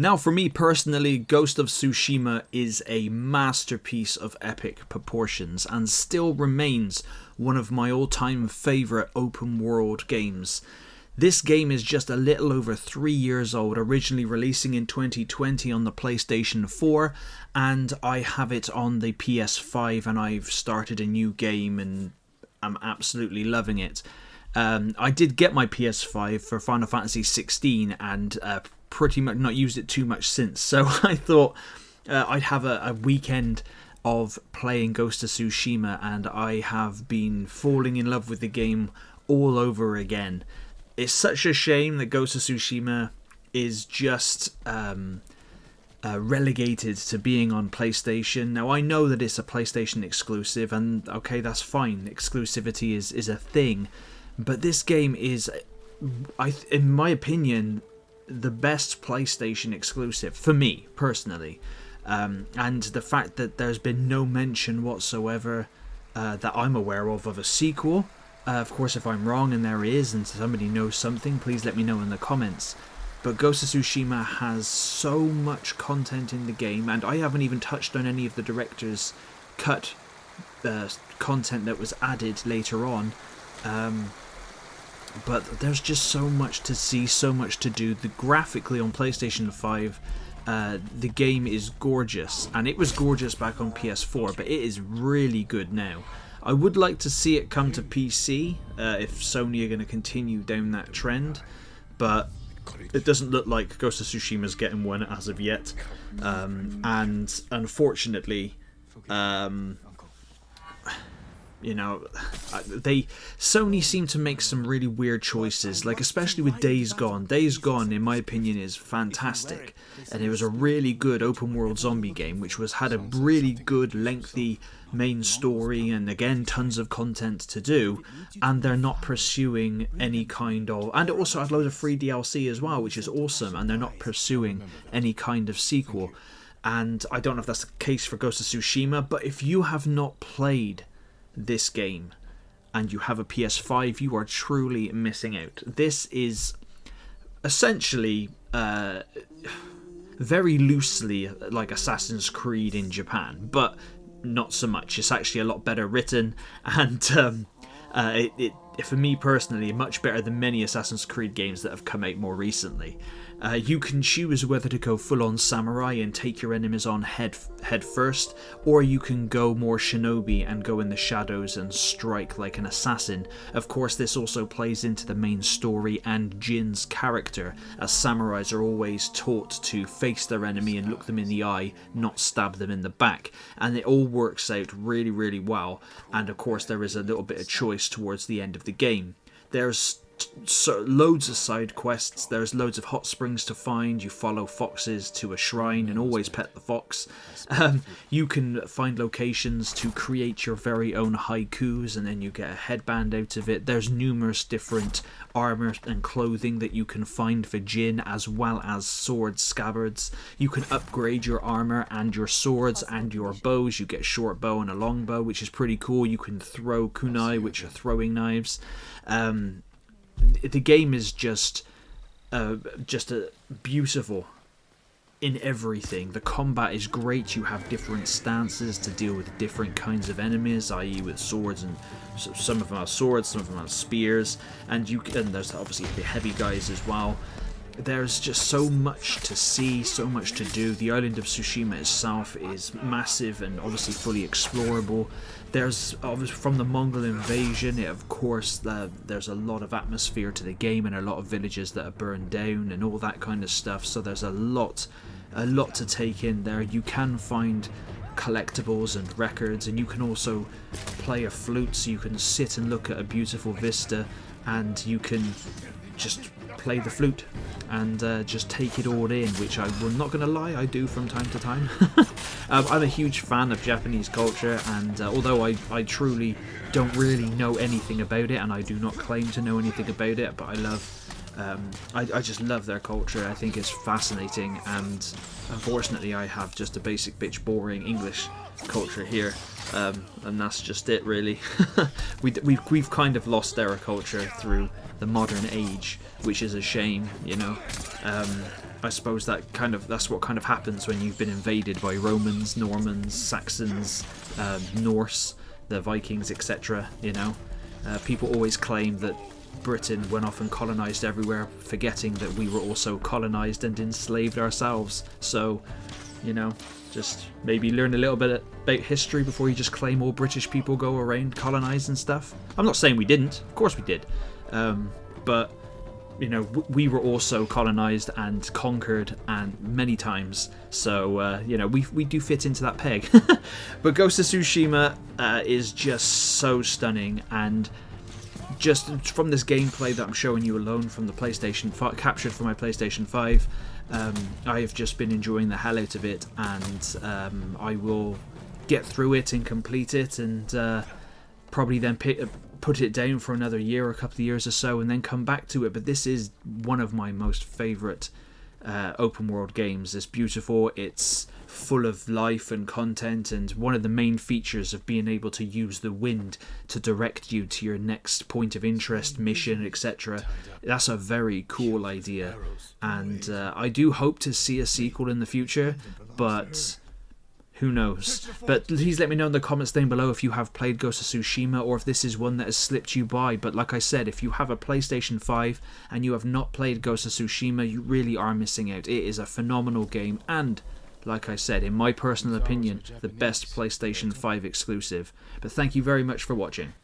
Now, for me personally, Ghost of Tsushima is a masterpiece of epic proportions and still remains one of my all-time favourite open world games. This game is just a little over 3 years old, originally releasing in 2020 on the PlayStation 4, and I have it on the PS5, and I've started a new game and I'm absolutely loving it. I did get my PS5 for Final Fantasy 16 and pretty much not used it too much since, so I thought I'd have a weekend of playing Ghost of Tsushima, and I have been falling in love with the game all over again. It's such a shame that Ghost of Tsushima is just relegated to being on PlayStation. Now, I know that it's a PlayStation exclusive, and okay, that's fine, exclusivity is a thing, but this game is, in my opinion, the best PlayStation exclusive for me personally, and the fact that there's been no mention whatsoever that I'm aware of a sequel. Of course, if I'm wrong and there is, and somebody knows something, please let me know in the comments. But Ghost of Tsushima has so much content in the game, and I haven't even touched on any of the director's cut content that was added later on. But there's just so much to see, so much to do. Graphically on PlayStation 5, the game is gorgeous, and it was gorgeous back on PS4, but it is really good now. I would like to see it come to PC if Sony are going to continue down that trend, but it doesn't look like Ghost of Tsushima's getting one as of yet. And unfortunately, Sony seem to make some really weird choices, like especially with Days Gone. Days Gone, in my opinion, is fantastic, and it was a really good open world zombie game, which had a really good lengthy main story, and again tons of content to do, and they're not pursuing any kind of, and it also had loads of free DLC as well, which is awesome, and they're not pursuing any kind of sequel. And I don't know if that's the case for Ghost of Tsushima, but if you have not played this game and you have a PS5, you are truly missing out. This is essentially very loosely like Assassin's Creed in Japan, but not so much. It's actually a lot better written, and for me personally, much better than many Assassin's Creed games that have come out more recently. You can choose whether to go full-on samurai and take your enemies on head first, or you can go more shinobi and go in the shadows and strike like an assassin. Of course, this also plays into the main story and Jin's character, as samurais are always taught to face their enemy and look them in the eye, not stab them in the back. And it all works out really, really well. And of course, there is a little bit of choice towards the end of the game. There's loads of side quests, there's loads of hot springs to find, you follow foxes to a shrine and always pet the fox. You can find locations to create your very own haikus, and then you get a headband out of it. There's numerous different armor and clothing that you can find for Jin, as well as sword scabbards. You can upgrade your armor and your swords and your bows. You get a short bow and a long bow, which is pretty cool. You can throw kunai, which are throwing knives. The game is just beautiful in everything. The combat is great. You have different stances to deal with different kinds of enemies, i.e. with swords, and some of them have swords, some of them have spears, and there's obviously the heavy guys as well. There's just so much to see, so much to do. The island of Tsushima itself is massive and obviously fully explorable. There's obviously, from the Mongol invasion, of course, there's a lot of atmosphere to the game, and a lot of villages that are burned down and all that kind of stuff. So there's a lot to take in there. You can find collectibles and records, and you can also play a flute, so you can sit and look at a beautiful vista, and you can just play the flute and just take it all in, which I'm not going to lie, I do from time to time. I'm a huge fan of Japanese culture, and although I truly don't really know anything about it, and I do not claim to know anything about it, but I just love their culture. I think it's fascinating, and unfortunately I have just a basic bitch boring English culture here, and that's just it really. We've kind of lost our culture through the modern age, which is a shame, you know. I suppose that's what kind of happens when you've been invaded by Romans, Normans, Saxons, Norse, the Vikings, etc. You know, people always claim that Britain went off and colonized everywhere, forgetting that we were also colonized and enslaved ourselves. So, you know, just maybe learn a little bit about history before you just claim all British people go around colonized and stuff. I'm not saying we didn't, of course we did, but you know, we were also colonized and conquered and many times, so you know, we do fit into that peg. But Ghost of Tsushima is just so stunning, and just from this gameplay that I'm showing you alone from the PlayStation 5, captured from my PlayStation 5, I've just been enjoying the hell out of it, and I will get through it and complete it, and probably then put it down for another year or a couple of years or so, and then come back to it. But this is one of my most favourite open world games. It's beautiful, it's full of life and content, and one of the main features of being able to use the wind to direct you to your next point of interest, mission, etc. That's a very cool idea, and I do hope to see a sequel in the future, but who knows. But please let me know in the comments down below if you have played Ghost of Tsushima, or if this is one that has slipped you by. But like I said, if you have a PlayStation 5 and you have not played Ghost of Tsushima, you really are missing out. It is a phenomenal game, and like I said, in my personal opinion, the best PlayStation 5 exclusive. But thank you very much for watching.